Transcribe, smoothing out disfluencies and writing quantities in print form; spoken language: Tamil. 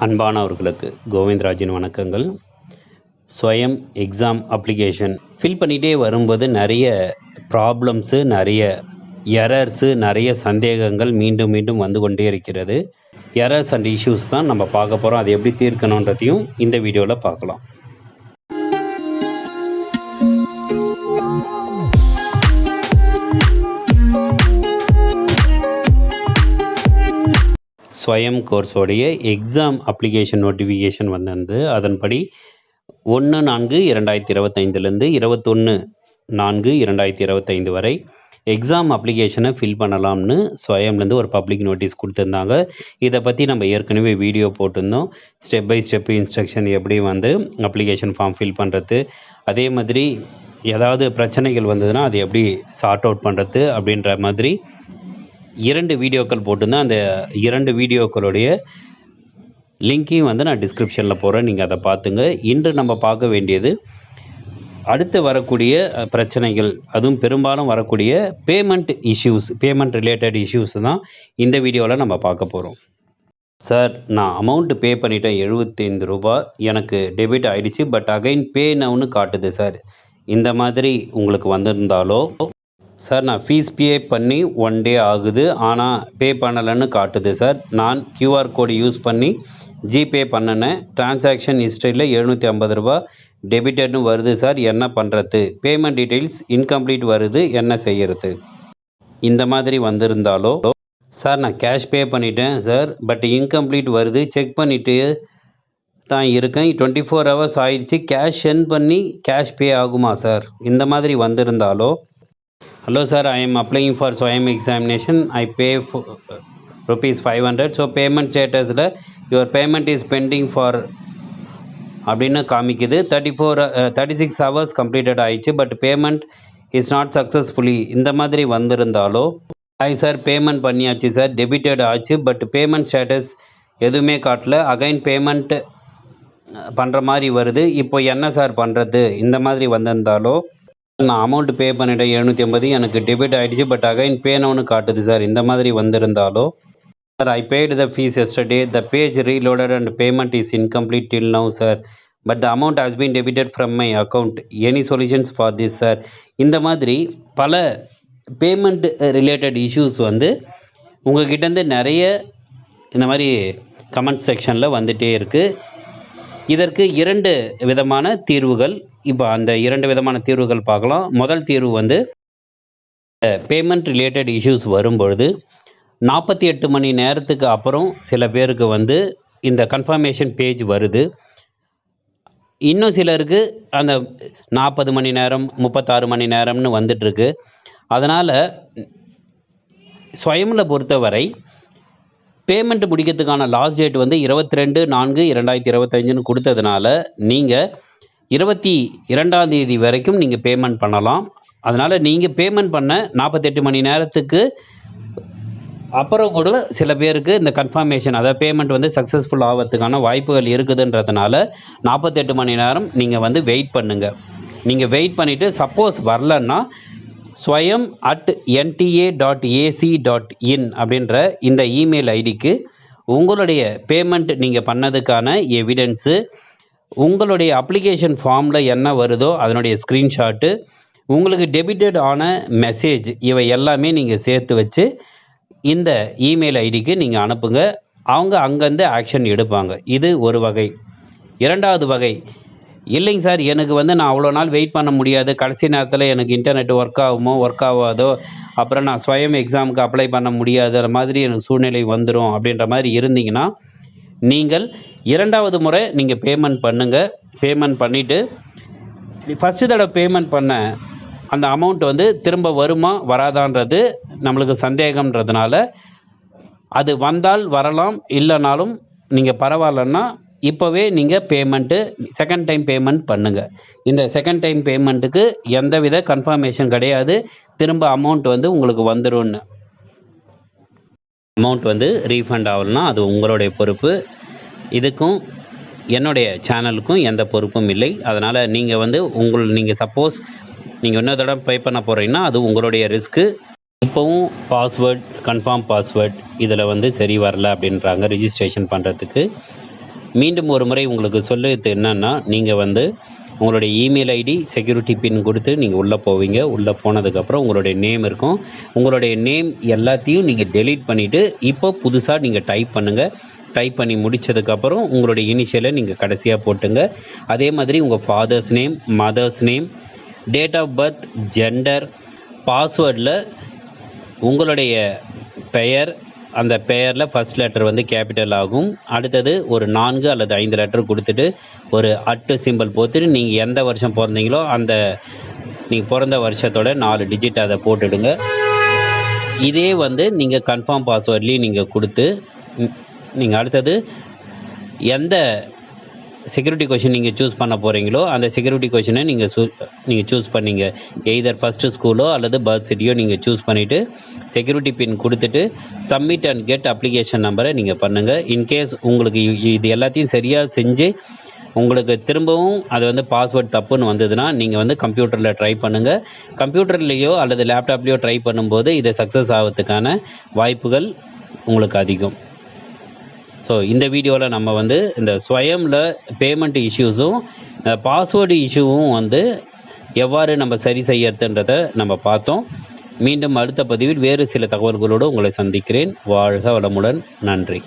அன்பானவர்களுக்கு கோவிந்தராஜின் வணக்கங்கள். ஸ்வயம் எக்ஸாம் அப்ளிகேஷன் ஃபில் பண்ணிகிட்டே வரும்போது நிறைய ப்ராப்ளம்ஸு, நிறைய எரர்ஸு, நிறைய சந்தேகங்கள் மீண்டும் மீண்டும் வந்து கொண்டே இருக்கிறது. எரர்ஸ் அண்ட் இஷ்யூஸ் தான் நம்ம பார்க்க போகிறோம். அதை எப்படி தீர்க்கணுன்றதையும் இந்த வீடியோவில் பார்க்கலாம். ஸ்வயம் கோர்ஸோடைய எக்ஸாம் அப்ளிகேஷன் நோட்டிஃபிகேஷன் வந்திருந்து அதன்படி 1/4/2025 21/4/2025 வரை எக்ஸாம் அப்ளிகேஷனை ஃபில் பண்ணலாம்னு ஸ்வயம்லேருந்து ஒரு பப்ளிக் நோட்டீஸ் கொடுத்துருந்தாங்க. இதை பற்றி நம்ம ஏற்கனவே வீடியோ போட்டிருந்தோம். ஸ்டெப் பை ஸ்டெப் இன்ஸ்ட்ரக்ஷன் எப்படி அப்ளிகேஷன் ஃபார்ம் ஃபில் பண்ணுறது, அதே மாதிரி ஏதாவது பிரச்சனைகள் வந்ததுன்னா அது எப்படி சார்ட் அவுட் பண்ணுறது அப்படின்ற மாதிரி 2 வீடியோக்கள் போட்டிருந்தேன். அந்த 2 வீடியோக்களுடைய லிங்க்கையும் நான் டிஸ்கிரிப்ஷனில் போகிறேன், நீங்கள் அதை பார்த்துங்க. இன்று நம்ம பார்க்க வேண்டியது அடுத்து வரக்கூடிய பிரச்சனைகள், அதுவும் பெரும்பாலும் வரக்கூடிய பேமெண்ட் ரிலேட்டட் இஷ்யூஸ் தான் இந்த வீடியோவில் நம்ம பார்க்க போகிறோம். சார், நான் அமௌண்ட்டு பே பண்ணிட்டேன், ₹75 எனக்கு டெபிட் ஆகிடுச்சு, பட் அகைன் பே நவுன்னு காட்டுது சார். இந்த மாதிரி உங்களுக்கு வந்திருந்தாலோ, சார் நான் ஃபீஸ் பே பண்ணி 1 டே ஆகுது, ஆனால் பே பண்ணலைன்னு காட்டுது சார். நான் QR கோடு யூஸ் பண்ணி ஜிபே பண்ணினேன், டிரான்சாக்ஷன் ஹிஸ்ட்ரியில் ₹750 டெபிட்டட்னு வருது சார், என்ன பண்ணுறது? பேமெண்ட் டீட்டெயில்ஸ் இன்கம்ப்ளீட் வருது, என்ன செய்கிறது? இந்த மாதிரி வந்திருந்தாலோ, சார் நான் கேஷ் பே பண்ணிட்டேன் சார், பட் இன்கம்ப்ளீட் வருது, செக் பண்ணிவிட்டு தான் இருக்கேன், 24 ஹவர்ஸ் ஆயிடுச்சு, கேஷ் சென்ட் பண்ணி கேஷ் பே ஆகுமா சார்? இந்த மாதிரி வந்திருந்தாலோ, hello sir, I am applying for SWAYAM examination. I pay ₹500. So payment ஸ்டேட்டஸில் your payment is pending for அப்படின்னு காமிக்குது. 36 ஹவர்ஸ் கம்ப்ளீட்டட் ஆயிடுச்சு, but payment is not successfully. இந்த மாதிரி வந்திருந்தாலோ, ஹாய் சார், பேமெண்ட் பண்ணியாச்சு சார், டெபிட்டட் ஆச்சு, பட் பேமெண்ட் ஸ்டேட்டஸ் எதுவுமே காட்டல, அகைன் பேமெண்ட் பண்ணுற மாதிரி வருது, இப்போ என்ன சார் பண்ணுறது? இந்த மாதிரி வந்திருந்தாலோ, நான் அமௌண்ட்டு பே பண்ணிட்டேன் ₹750, எனக்கு டெபிட் ஆகிடுச்சு, பட் அகைன் பே நவுன்னு காட்டுது சார். இந்த மாதிரி வந்திருந்தாலோ, sir I paid the fees yesterday, the page reloaded and payment is incomplete till now sir, but the amount has been debited from my account, any solutions for this sir? இந்த மாதிரி பல பேமெண்ட் ரிலேட்டட் இஷ்யூஸ் உங்கள்கிட்டேருந்து நிறைய இந்த மாதிரி கமெண்ட் செக்ஷனில் வந்துகிட்டே இருக்குது. இதற்கு 2 விதமான தீர்வுகள். இப்போ அந்த 2 விதமான தீர்வுகள் பார்க்கலாம். முதல் தீர்வு பேமெண்ட் ரிலேட்டட் இஷ்யூஸ் வரும்பொழுது 48 மணி நேரத்துக்கு அப்புறம் சில பேருக்கு இந்த கன்ஃபர்மேஷன் பேஜ் வருது. இன்னும் சிலருக்கு அந்த 40 மணி நேரம் 36 மணி நேரம்னு வந்துட்டுருக்கு. அதனால் ஸ்வயமில் பொறுத்தவரை பேமெண்ட் முடிக்கிறதுக்கான லாஸ்ட் டேட் 22/4/2025 கொடுத்ததுனால நீங்கள் 22ஆம் தேதி வரைக்கும் நீங்கள் பேமெண்ட் பண்ணலாம். அதனால் நீங்கள் பேமெண்ட் பண்ண 48 மணி நேரத்துக்கு அப்புறம் கூட சில பேருக்கு இந்த கன்ஃபர்மேஷன், அதாவது பேமெண்ட் சக்ஸஸ்ஃபுல் ஆகிறதுக்கான வாய்ப்புகள் இருக்குதுன்றதுனால 48 மணி நேரம் நீங்கள் வெயிட் பண்ணுங்கள். நீங்கள் வெயிட் பண்ணிவிட்டு சப்போஸ் வரலன்னா swayam@nta.ac.in அப்படின்ற இந்த இமெயில் ஐடிக்கு உங்களுடைய பேமெண்ட் நீங்கள் பண்ணதுக்கான எவிடன்ஸு, உங்களுடைய அப்ளிகேஷன் ஃபார்மில் என்ன வருதோ அதனுடைய ஸ்க்ரீன்ஷாட்டு, உங்களுக்கு டெபிட்டட் ஆன மெசேஜ், இவை எல்லாமே நீங்கள் சேர்த்து வச்சு இந்த இமெயில் ஐடிக்கு நீங்கள் அனுப்புங்க. அவங்க அங்கேருந்து ஆக்ஷன் எடுப்பாங்க. இது ஒரு வகை. 2வது வகை, இல்லைங்க சார், எனக்கு நான் அவ்வளோ நாள் வெயிட் பண்ண முடியாது, கடைசி நேரத்தில் எனக்கு இன்டர்நெட் ஒர்க் ஆகாதோ, அப்புறம் நான் ஸ்வயம் எக்ஸாமுக்கு அப்ளை பண்ண முடியாத மாதிரி எனக்கு சூழ்நிலை வந்துடும் அப்படின்ற மாதிரி இருந்தீங்கன்னா, நீங்கள் 2வது முறை நீங்கள் பேமெண்ட் பண்ணுங்கள். பேமெண்ட் பண்ணிவிட்டு ஃபஸ்ட்டு தடவை பேமெண்ட் பண்ண அந்த அமௌண்ட் திரும்ப வருமா வராதான்றது நம்மளுக்கு சந்தேகம்ன்றதுனால, அது வந்தால் வரலாம், இல்லைனாலும் நீங்கள் பரவாயில்லன்னா இப்போவே நீங்கள் செகண்ட் டைம் பேமெண்ட் பண்ணுங்கள். இந்த செகண்ட் டைம் பேமெண்ட்டுக்கு எந்தவித கன்ஃபர்மேஷன் கிடையாது, திரும்ப அமௌண்ட் உங்களுக்கு வந்துடும்னு. அமௌண்ட் ரீஃபண்ட் ஆகலன்னா அது உங்களுடைய பொறுப்பு. இதுக்கும் என்னுடைய சேனலுக்கும் எந்த பொறுப்பும் இல்லை. அதனால் நீங்கள் நீங்கள் சப்போஸ் நீங்கள் இன்னொரு தடவை பே பண்ண போகிறீங்கன்னா அது உங்களுடைய ரிஸ்க்கு. இப்போவும் பாஸ்வேர்ட், கன்ஃபார்ம் பாஸ்வேர்ட் இதில் சரி வரல அப்படின்றாங்க ரிஜிஸ்ட்ரேஷன் பண்ணுறதுக்கு. மீண்டும் ஒரு முறை உங்களுக்கு சொல்லுறது என்னென்னா, நீங்கள் வந்து உங்களுடைய இமெயில் ஐடி செக்யூரிட்டி பின் கொடுத்து நீங்கள் உள்ளே போவீங்க. உள்ளே போனதுக்கப்புறம் உங்களுடைய நேம் இருக்கும். உங்களுடைய நேம் எல்லாத்தையும் நீங்கள் டெலீட் பண்ணிவிட்டு இப்போ புதுசாக நீங்கள் டைப் பண்ணுங்கள். டைப் பண்ணி முடித்ததுக்கப்புறம் உங்களுடைய இனிஷியலை நீங்கள் கடைசியாக போட்டுங்க. அதே மாதிரி உங்கள் father's name, mother's name, date of birth, gender, பாஸ்வேர்டில் உங்களுடைய பெயர், அந்த பெயரில் ஃபர்ஸ்ட் லெட்டர் வந்து கேபிட்டல் ஆகும். அடுத்தது ஒரு 4 அல்லது 5 லெட்டர் கொடுத்துட்டு ஒரு சிம்பல் போட்டுட்டு நீங்கள் எந்த வருஷம் பிறந்தீங்களோ அந்த நீங்கள் பிறந்த வருஷத்தோட 4 டிஜிட் அதை போட்டுடுங்க. இதே வந்து நீங்கள் கன்ஃபார்ம் பாஸ்வேர்ட்லேயும் நீங்கள் கொடுத்து நீங்கள் அடுத்தது எந்த செக்யூரிட்டி கொஷின் நீங்கள் சூஸ் பண்ண போகிறீங்களோ அந்த செக்யூரிட்டி கொஷினை நீங்கள் சூஸ் பண்ணிங்க. எய்தர் ஃபஸ்ட்டு ஸ்கூலோ அல்லது பர்த் சிட்டியோ நீங்கள் சூஸ் பண்ணிவிட்டு செக்யூரிட்டி பின் கொடுத்துட்டு சப்மிட் அண்ட் கெட் அப்ளிகேஷன் நம்பரை நீங்கள் பண்ணுங்கள். இன்கேஸ் உங்களுக்கு இது எல்லாத்தையும் சரியாக செஞ்சு உங்களுக்கு திரும்பவும் அது வந்து பாஸ்வேர்ட் தப்புன்னு வந்ததுன்னா நீங்கள் வந்து கம்ப்யூட்டரில் ட்ரை பண்ணுங்கள். கம்ப்யூட்டர்லேயோ அல்லது லேப்டாப்லேயோ ட்ரை பண்ணும்போது இதை சக்ஸஸ் ஆகிறதுக்கான வாய்ப்புகள் உங்களுக்கு அதிகம். ஸோ இந்த வீடியோவில் நம்ம வந்து இந்த ஸ்வயமில் பேமெண்ட் இஷ்யூஸும் பாஸ்வேர்டு இஷ்யூவும் வந்து எவ்வாறு நம்ம சரி செய்யறதுன்றதை நம்ம பார்த்தோம். மீண்டும் அடுத்த பதிவில் வேறு சில தகவல்களோடு உங்களை சந்திக்கிறேன். வாழ்க வளமுடன். நன்றி.